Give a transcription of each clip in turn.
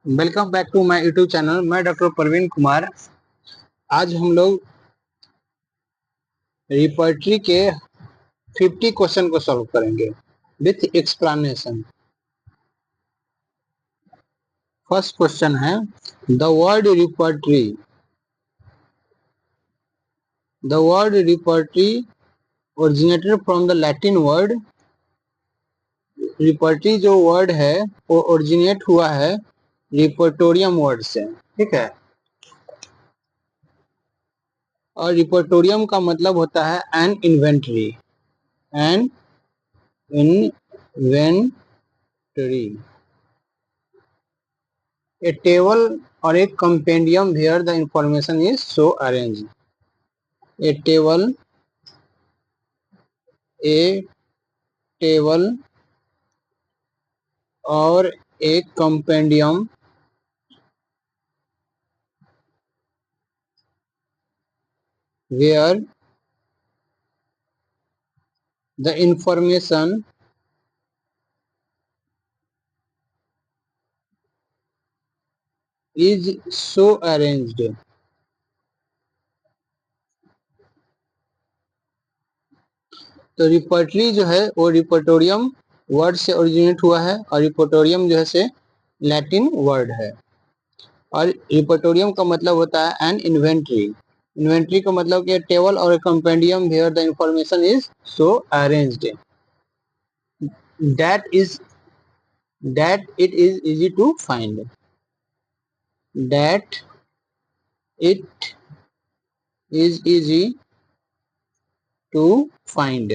Welcome back to my YouTube channel. मैं doctor Praveen Kumar. आज हम लोग रिपर्टरी के 50 क्वेश्चन को सॉल्व करेंगे विथ एक्सप्लेनेशन। फर्स्ट क्वेश्चन है the word repertory. The word repertory originated from the Latin word. Repertory जो वर्ड है वो ओरिजिनेट हुआ है रिपर्टोरियम वर्ड से, ठीक है। और रिपर्टोरियम का मतलब होता है an inventory. An inventory, a table or a compendium where the information is so arranged. A table, a table or a compendium where the information is so arranged. तो रिपर्टरी जो है वो रिपर्टोरियम वर्ड से ओरिजिनेट हुआ है और रिपर्टोरियम जो है से लैटिन वर्ड है। और रिपर्टोरियम का मतलब होता है एन इन्वेंट्री। इन्वेंट्री का मतलब कि टेबल और compendium where the information is so arranged that is that it is easy to find. That it is easy to find.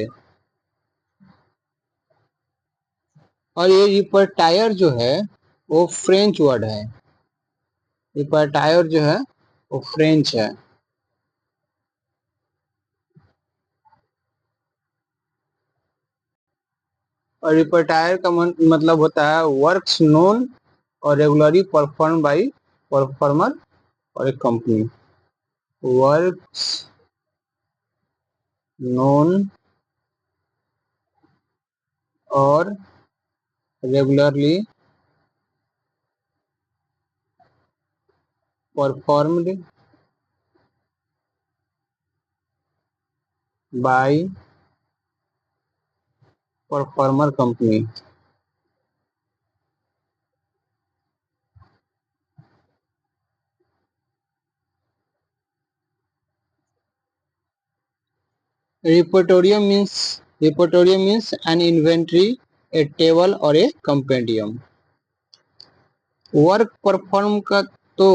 और ये रिपर्टायर जो है वो फ्रेंच वर्ड है। रिपर्टायर जो है वो फ्रेंच है। और रिपर्टायर का मतलब होता है वर्क्स नोन और रेगुलरली परफॉर्म बाय परफॉर्मर और एक कंपनी। वर्क्स नोन और regularly performed by performer company. Repertorium means an inventory, a table or a compendium. Work perform का तो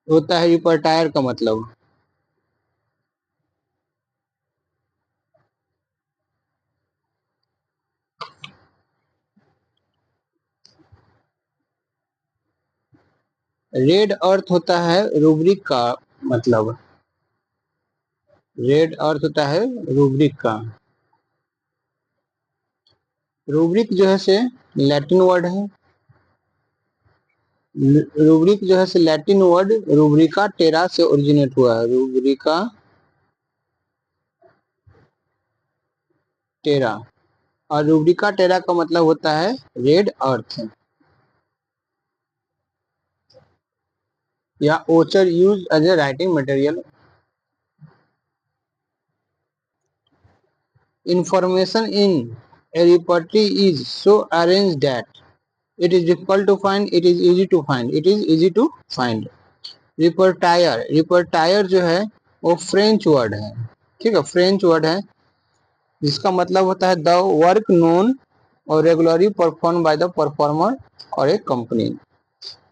होता है रिपर्टायर का मतलब। रेड अर्थ होता है रूब्रिक का मतलब। रेड अर्थ होता है रूब्रिक का। रूब्रिक जो है से लैटिन वर्ड है। रूब्रिक जो है से लैटिन वर्ड रूब्रिका टेरा से ओरिजिनेट हुआ है। रूब्रिका टेरा। और रूब्रिका टेरा का मतलब होता है रेड अर्थ या ochre use as a writing material. Information in a repertory is so arranged that it is difficult to find, it is easy to find, it is easy to find. रिपर्टायर, रिपर्टायर जो है वो French word है, ठीक है, French word है जिसका मतलब होता है द वर्क नोन और regularly perform by the performer और एक कंपनी।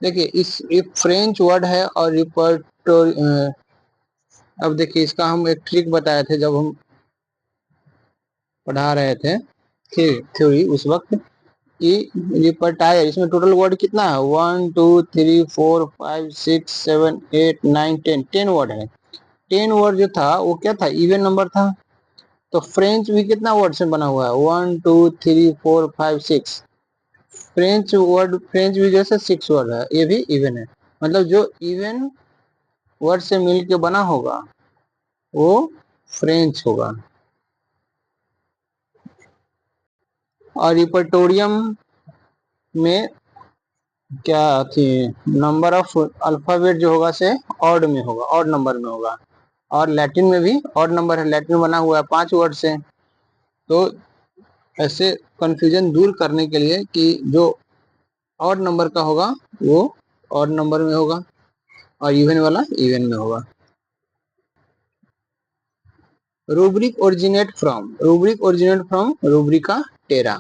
देखिए इस एक फ्रेंच वर्ड है और रिपर्टो। अब देखिए इसका हम एक ट्रिक बताए थे जब हम पढ़ा रहे थे थ्योरी उस वक्त। ये रिपर्टायर इसमें टोटल वर्ड कितना है 1 2 3 4 5 6 7 8 9 10 10 वर्ड है। 10 वर्ड जो था वो क्या था इवन नंबर था। तो फ्रेंच भी कितना वर्ड से बना हुआ है 1 2 3 4 5 6। फ्रेंच भी जैसे 6 वर्ड है ये भी इवन है। मतलब जो इवन वर्ड से मिलके बना होगा वो फ्रेंच होगा। और रिपर्टोरियम में क्या थी, नंबर ऑफ अल्फाबेट जो होगा से ऑड में होगा, ऑड नंबर में होगा। और लैटिन में भी ऑड नंबर है, लैटिन बना हुआ है 5 वर्ड से। तो ऐसे कंफ्यूजन दूर करने के लिए कि जो ऑड नंबर का होगा वो ऑड नंबर में होगा और इवन वाला इवन में होगा। Rubric originate from rubrica terra.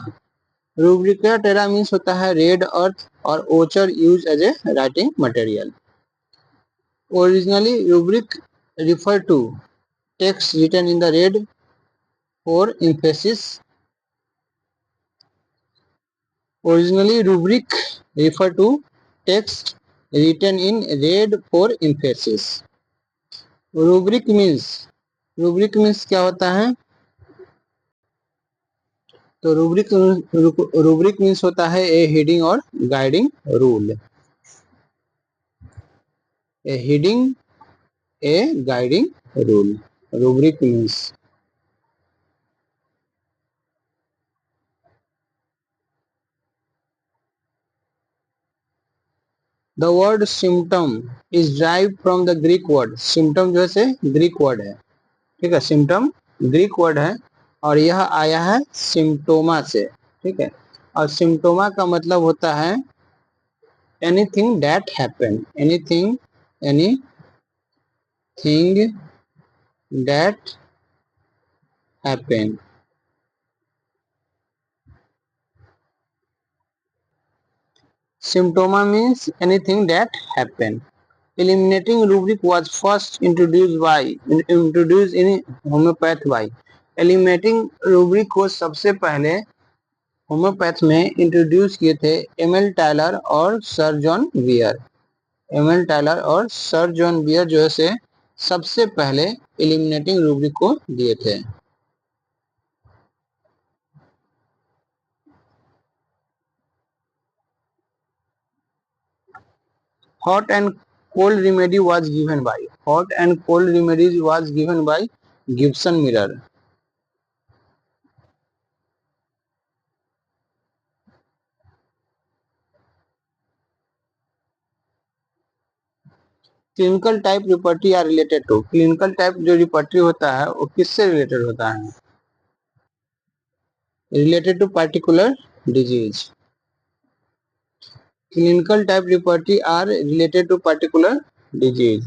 Rubrica terra means होता है रेड अर्थ और ochre use as a writing material. Originally, rubric referred to text written in the red for emphasis. Originally, rubric referred to text written in red for emphasis. Rubric means क्या होता है? तो rubric means होता है ए heading और guiding rule. A heading, A guiding rule, rubric means. The word symptom is drive from the Greek word. Symptom जो है Greek word है, ठीक है, सिम्टम ग्रीक वर्ड है और यह आया है सिम्टोमा से, ठीक है। और सिम्टोमा का मतलब होता है anything that happen, anything that happen. Symptoma means anything that happened. Eliminating rubric was first introduced in homeopath by। Eliminating rubric को सबसे पहले होम्योपैथ में इंट्रोड्यूस किए थे एमएल टायलर और sir John Weir. ML Tyler और सर जॉन बियर जो है से सबसे पहले एलिमिनेटिंग रूब्रिक को दिए थे। Hot and cold remedy was given by। Hot and cold remedies was given by Gibson Mirror। Clinical type repertory are related to. Clinical type जो रिपर्टी होता है वो किससे रिलेटेड होता है? Related to particular disease. Clinical type repertory are related to particular disease.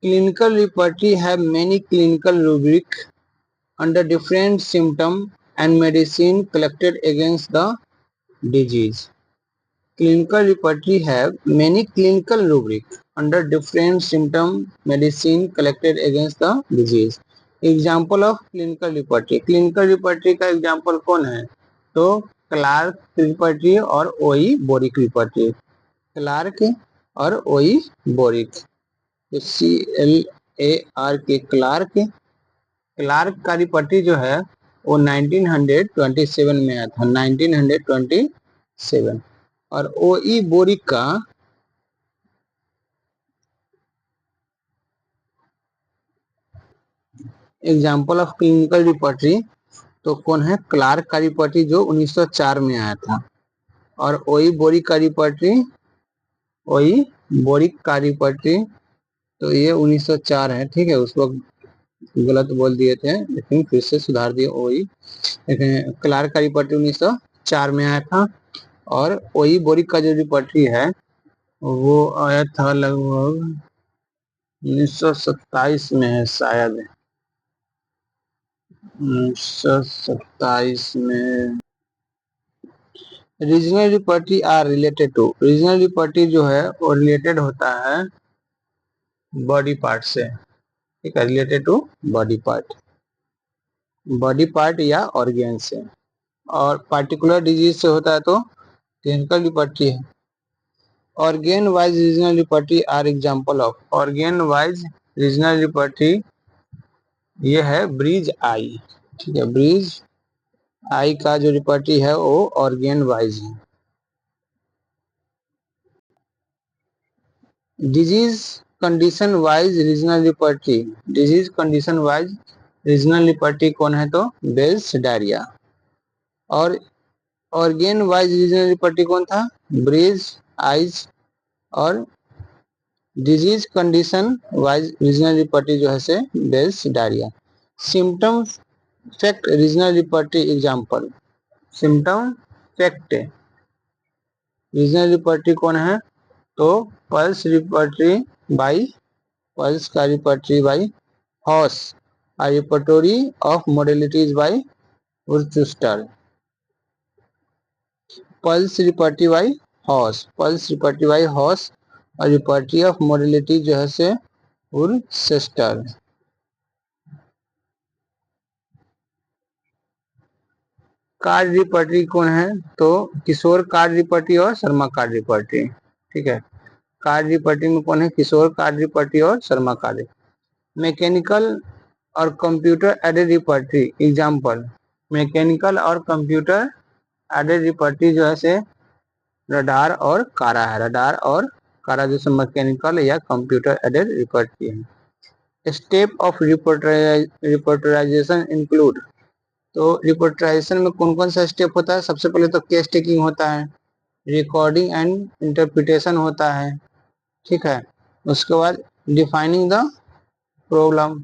Clinical repertory have many clinical rubric under different symptom and medicine collected against the disease. Clinical repertory have many clinical rubric under different symptom medicine collected against the disease. Example of clinical repertory। clinical repertory का example कौन है? तो Clark repertory और ओई boric repertory. Clark और ओई boric. तो CLAR के क्लार्क, क्लार्क का रिपर्टरी जो है वो 1927 में आया था, 1927। और ओई बोरिक का एग्जाम्पल ऑफ क्लिनिकल रिपर्टरी तो कौन है? क्लार्क का रिपर्टरी जो 1904 में आया था। और ओई बोरिक का रिपर्टरी, ओई बोरिक का रिपर्टरी तो ये 1904 है, ठीक है। उस वक्त गलत बोल दिए थे लेकिन फिर से सुधार दिए ओई। क्लार्क का रिपर्टरी 1904 में आया था और ओई बोरिक का जो रिपर्टरी है वो आया था लगभग 1927 में है शायद, 1927 में। Regional repertory are related to. Regional repertory जो है वो रिलेटेड होता है बॉडी पार्ट से, ठीक है, related to body part, body part या ऑर्गेन से। और पार्टिकुलर डिजीज से होता है तो क्लिनिकल रिपर्टी है। Organ wise regional repertory are example of. Organ wise regional repertory ये है ब्रीज आई, ठीक है, ब्रीज आई का जो रिपर्टी है वो ऑर्गेन वाइज है। Disease condition wise regional repertory. Disease condition wise regional repertory कौन है? तो बेल्स डायरिया। और ऑर्गेन वाइज रीजनल रिपर्टी कौन था? Berridge, eyes. और disease condition wise regional repertory जो है से Bell's diarrhoea. Symptom fact regional repertory example. Symptom fact regional repertory कौन है? तो पल्स रिपर्टी बाई पल्स का repertory by Hoss, a repertory of modalities by Worcester. Pulse repertory by Hoss, pulse repertory by Hoss और repertory of modality जो है से वुरसेस्टर। Card रिपर्टी कौन है? तो किशोर कार्ड रिपर्टी और शर्मा कार्ड रिपर्टी। ठीक है, कार्ड रिपर्टी में कौन है? किशोर कार्ड रिपर्टी और शर्मा कार्ड। मैकेनिकल और कंप्यूटर एडेड रिपर्टी एग्जाम्पल। मैकेनिकल और कंप्यूटर एडेड रिपर्टी जो है से रडार और कारा है। रडार और कारा जैसे मैकेनिकल या कंप्यूटर एडेड रिपर्टी है। Step of रिपोर्टराइजेशन include. तो रिपोर्टराइजेशन में कौन कौन सा स्टेप होता है? सबसे पहले तो केस टेकिंग होता है, रिकॉर्डिंग एंड इंटरप्रिटेशन होता है। ठीक है, उसके बाद डिफाइनिंग द प्रॉब्लम,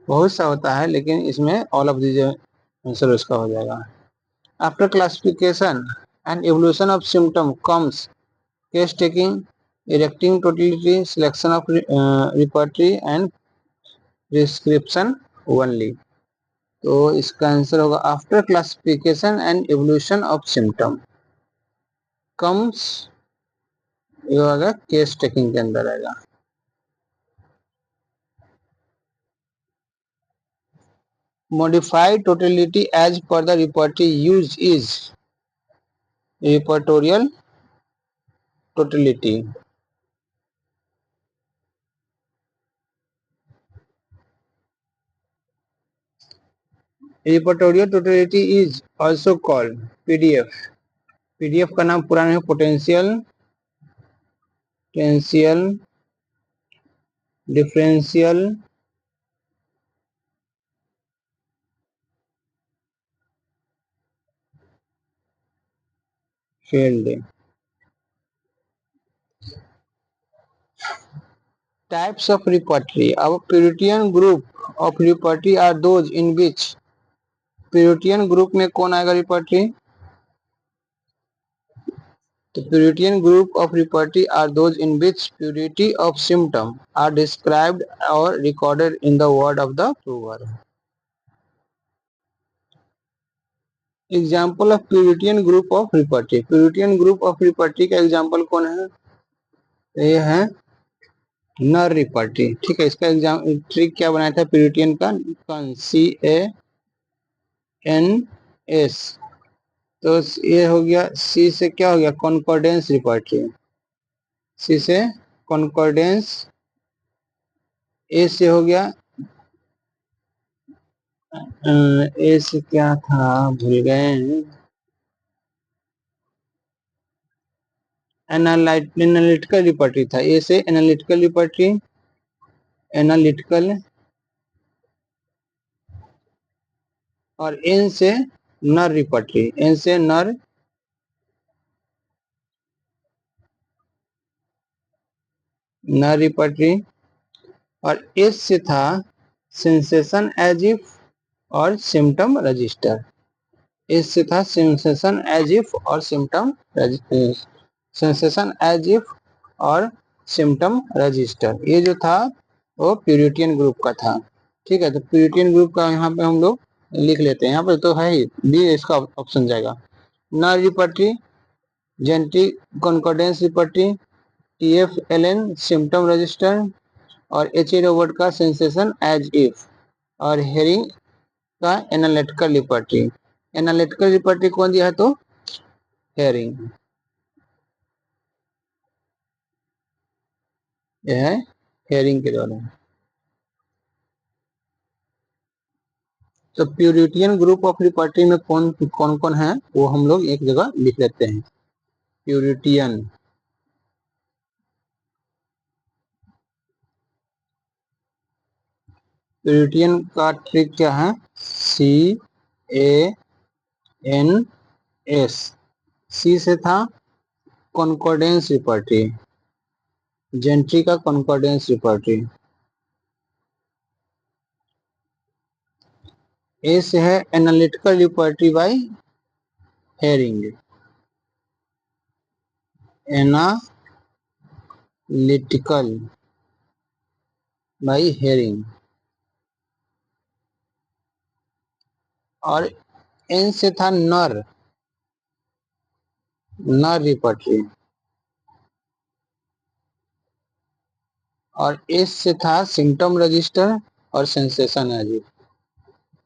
बहुत सा होता है लेकिन इसमें ऑल ऑफ दीज आंसर उसका हो जाएगा। After classification and evolution of symptom comes case taking, erecting totality, selection of repertory and prescription only. तो इसका आंसर होगा after classification and evolution of symptom comes, ये होगा केस टेकिंग के अंदर आएगा। Modified totality as per the repertory use is repertorial totality. Repertorial totality is also called PDF. PDF का नाम पुराना है पोटेंशियल टेंशियल differential field. Types of repertory. अब puritan group of repertory are those in which, puritan group में कौन आएगा repertory? The Puritan group of repertory are those in which purity of symptom are described or recorded in the word of the prover. Example of Puritan group of repertory. Puritan group of repertory का example कौन है? ये है नर रिपर्टी। ठीक है, इसका exam trick क्या बनाया था प्यूरिटियन का? CANS। तो ये हो गया, सी से क्या हो गया? कॉन्कॉर्डेंस रिपर्टरी। सी से कॉन्कॉर्डेंस, ए से हो गया ए से क्या था भूल गए। एनालिटिकल रिपर्टरी था। ए से एनालिटिकल रिपर्टरी, एनालिटिकल। और एन से नर रिपर्टरी, एन से नर नर रिपर्टरी। और एस से था सेंसेशन एज इफ और सिम्टम रजिस्टर। एस से था सेंसेशन एज इफ और सिम्टम सेंसेशन एज इफ और सिम्टम रजिस्टर। ये जो था वो प्यूरिटियन ग्रुप का था। ठीक है, तो प्यूरिटियन ग्रुप का यहाँ पे हम लोग लिख लेते हैं। यहाँ पे तो है ही बी, इसका ऑप्शन जाएगा। नर repertory, genetic कॉन्कॉर्डेंस repertory, TFLN symptom register, और HA रोबोट का सेंसेशन एज इफ, और हेरिंग का एनालिटिकल रिपर्टरी। एनालिटिकल रिपर्टरी कौन दिया है? तो हेरिंग, यह है हेरिंग के द्वारा। तो प्यूरिटियन ग्रुप ऑफ रिपर्टरी में कौन कौन कौन है वो हम लोग एक जगह लिख लेते हैं। प्यूरिटियन, प्यूरिटियन का ट्रिक क्या है? CA N S. सी से था कॉन्कॉर्डेंस रिपर्टी, जेंट्री का कॉन्कॉर्डेंस रिपर्टी। ए से है analytical repertory by Hering, analytical by Hering. और एन से था नर, नर रिपर्टी। और एस से था सिम्टम रजिस्टर और sensation register,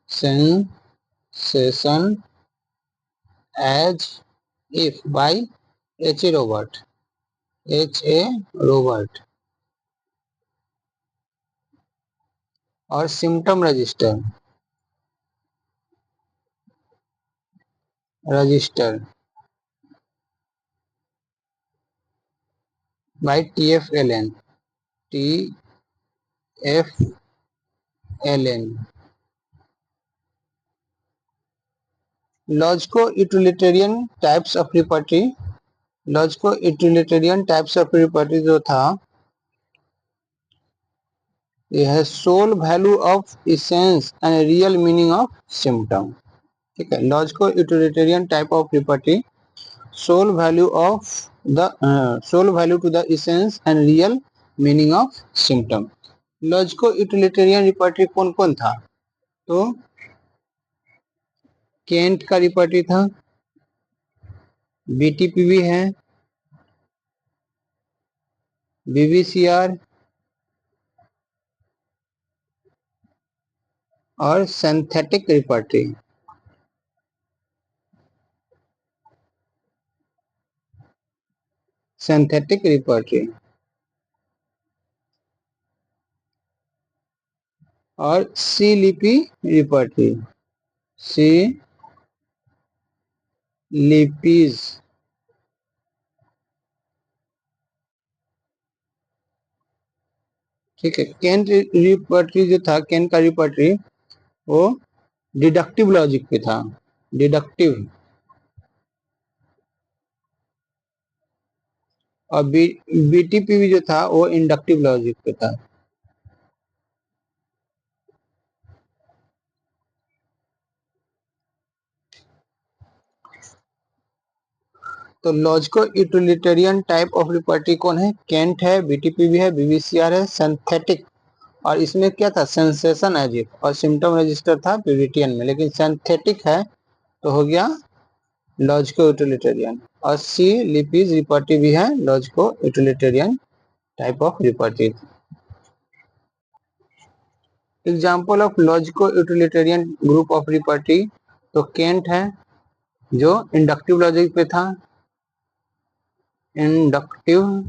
sensation as if by H A Robert, H A Robert. और symptom register, register by T F L N, T F L N. Logico utilitarian types of repertory, logico utilitarian types of repertory जो था यह है soul value of essence and real meaning of symptom. ठीक है, logico utilitarian type of repertory soul value of the soul value to the essence and real meaning of symptom. Logico utilitarian repertory कौन कौन था? तो Kent का रिपर्टी था, बीटीपीवी है, बीवीसीआर और सिंथेटिक रिपर्टी। सिंथेटिक रिपर्टी और सी लिपि रिपर्टी, सी लिपीज। ठीक है, केंट रिपर्टी जो था, केंट का रिपर्टी वो डिडक्टिव लॉजिक पे था, डिडक्टिव। और बीटीपीवी जो था वो इंडक्टिव लॉजिक पे था। तो लॉजिको यूटिलिटेरियन टाइप ऑफ रिपर्टी कौन है? केंट है, बीटीपीवी है, बीवीसीआर है, सिंथेटिक। और इसमें क्या था? सेंसेशन एजिक और सिम्टम रजिस्टर था पीवीटीएन में, लेकिन सिंथेटिक है तो हो गया लॉजिको यूटिलिटेरियन। और सी लिपीज रिपर्टी भी है logico utilitarian type of repertory. Example of logico utilitarian group of repertory, तो केंट है जो इंडक्टिव लॉजिक पे था, इंडक्टिव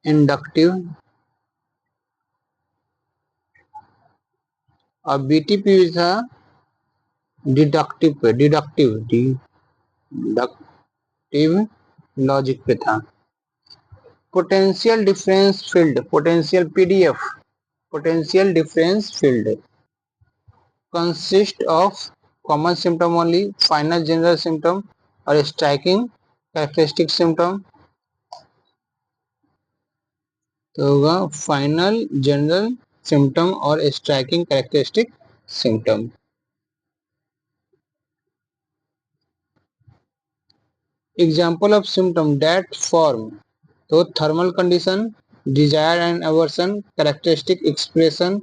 इंडक्टिव। और बीटीपी था डिडक्टिव पे, डिडक्टिव लॉजिक पे था। Potential difference field, potential PDF, potential difference field consist of common symptom only, final general symptom और स्ट्राइकिंग कैरेक्टरिस्टिक सिम्टम। तो होगा फाइनल जनरल सिम्टम और striking characteristic symptom. Example of symptom that form, तो thermal condition, desire and aversion, characteristic expression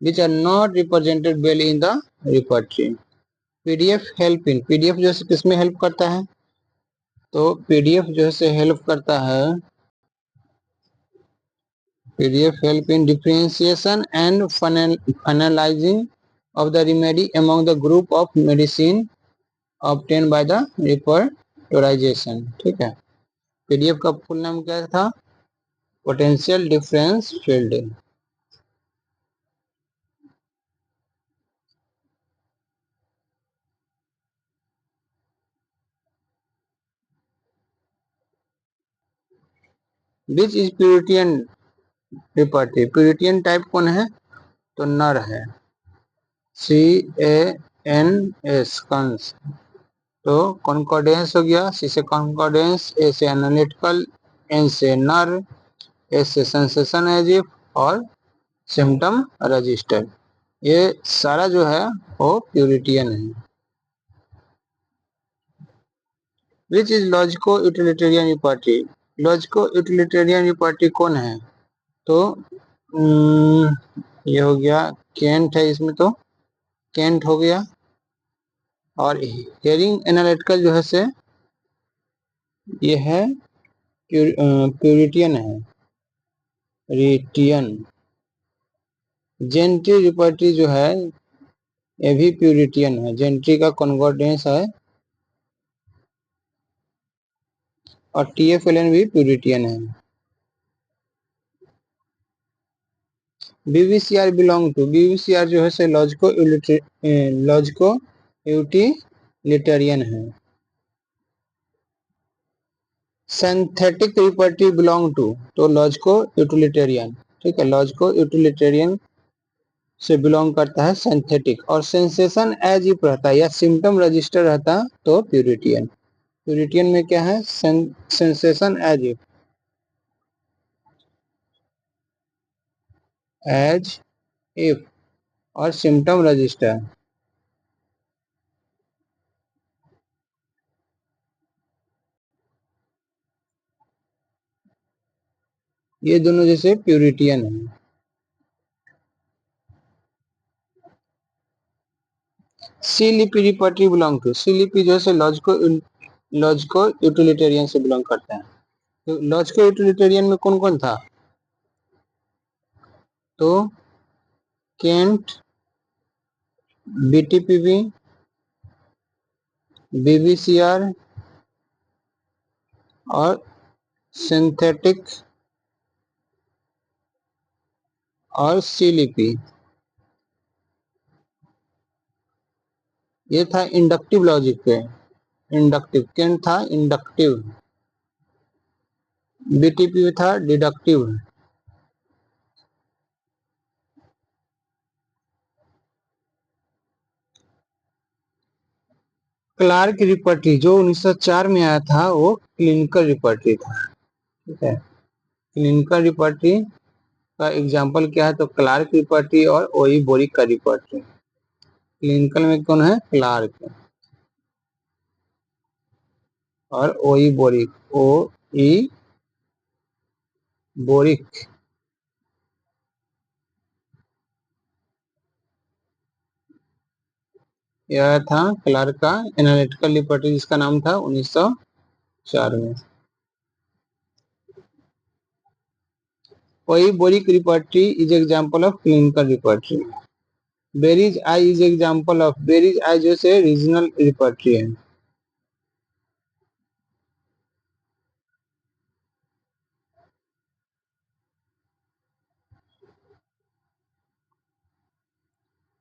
which are not represented well in the repertory. PDF help in, PDF जो है किसमें help करता है? तो PDF जो है हेल्प करता है, PDF help in differentiation and finalising of the remedy among the group of medicine obtained by the repertorization। ठीक है, पीडीएफ का फुल नाम क्या था? Potential difference field. Which is puritan repertory, puritan type कौन है? तो नर है, CANS कंस। तो कॉन्कॉर्डेंस हो गया, सी से कॉन्कॉर्डेंस, ए से एनालिटिकल, एन से नर, एस से सेंसेशन एजिव और सिम्टम रजिस्टर। ये सारा जो है वो प्यूरिटियन है। Which is logico utilitarian repertory, logico utilitarian repertory कौन है? तो ये हो गया केंट है, इसमें तो केंट हो गया। और हेयरिंग एनालिटिकल जो है से ये है प्यूरिटियन है, रिटियन। जेंट्री रिपर्टी जो है ये भी प्यूरिटियन है, जेंट्री का कॉन्कॉर्डेंस है। और TFLN भी प्यूरिटियन है। BVCR बिलोंग टू, BVCR जो है से लॉजिको यूटिलिटेरियन है। सिंथेटिक रिपर्टी बिलोंग टू, तो लॉजिको यूटिलिटेरियन, ठीक है, लॉजिको यूटिलिटेरियन से बिलोंग करता है सिंथेटिक। और सेंसेशन एज इफ रहता है या सिम्टम रजिस्टर रहता है तो प्यूरिटियन। प्यूरिटियन में क्या है? सेंसेशन एज इफ और सिम्टम रजिस्टर, ये दोनों जैसे प्यूरिटियन है। सी लिपि रिपर्टी बिलोंग टू, सी लिपि जो है लॉजिको यूटिलिटेरियन से बिलोंग करता है। तो लॉजिको यूटिलिटेरियन में कौन कौन था? तो केंट, BTPV, BVCR और सिंथेटिक और सी लिपि। ये था इंडक्टिव लॉजिक पे, इंडक्टिव। केंट था इंडक्टिव, BTPV था डिडक्टिव। क्लार्क रिपर्टी जो 1904 में आया था वो क्लिनिकल रिपर्टी था, ठीक है। क्लिनिकल रिपर्टी का एग्जाम्पल क्या है? तो क्लार्क रिपर्टी और ओई बोरिक का रिपर्टी। क्लिनिकल में कौन है? क्लार्क और ओई बोरिक, ओ ई बोरिक। यह था क्लार्क का एनालिटिकल रिपर्टी जिसका नाम था 1904 में। O E Boericke repertory is example of clinical repertory. Berridge eye is example of, Berridge eye जो से रीजनल रिपर्टी है।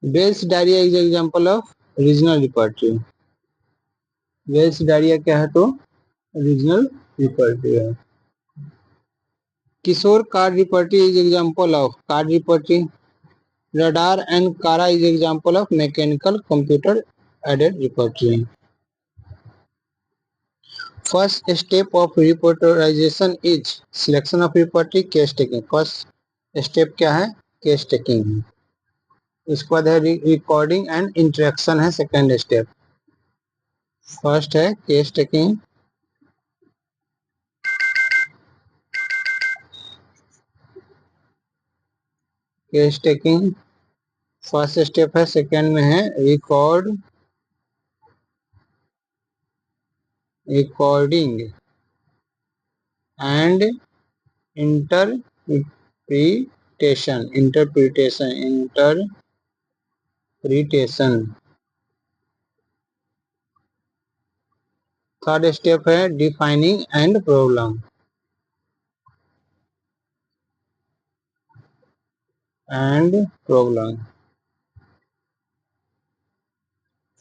Bell's diarrhoea is example of regional repertory. Bell's diarrhoea क्या है? तो रीजनल रिपर्टी है। Kishore card repertory is example of card repertory. RADAR and CARA is example of mechanical computer aided repertory. First step of repertorisation is selection of repertory, case taking. First step क्या है? Case taking. उसके बाद है recording and interaction है second step. First है case taking, case taking first step है। Second में है recording and interpretation. Third step है डिफाइनिंग एंड प्रॉब्लम।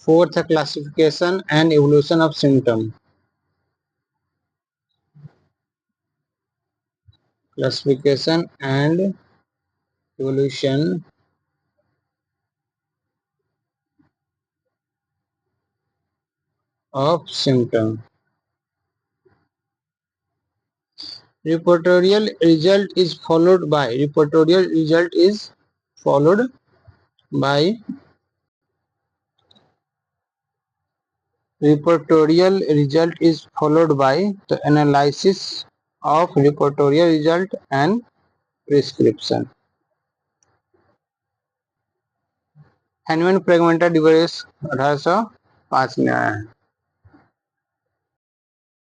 फोर्थ है classification and evolution of symptom. classification and evolution of symptom. Reportorial result is followed by by the analysis of reportorial result and prescription. Hahnemann Fragmenta डिवाइस 1805 में आया है.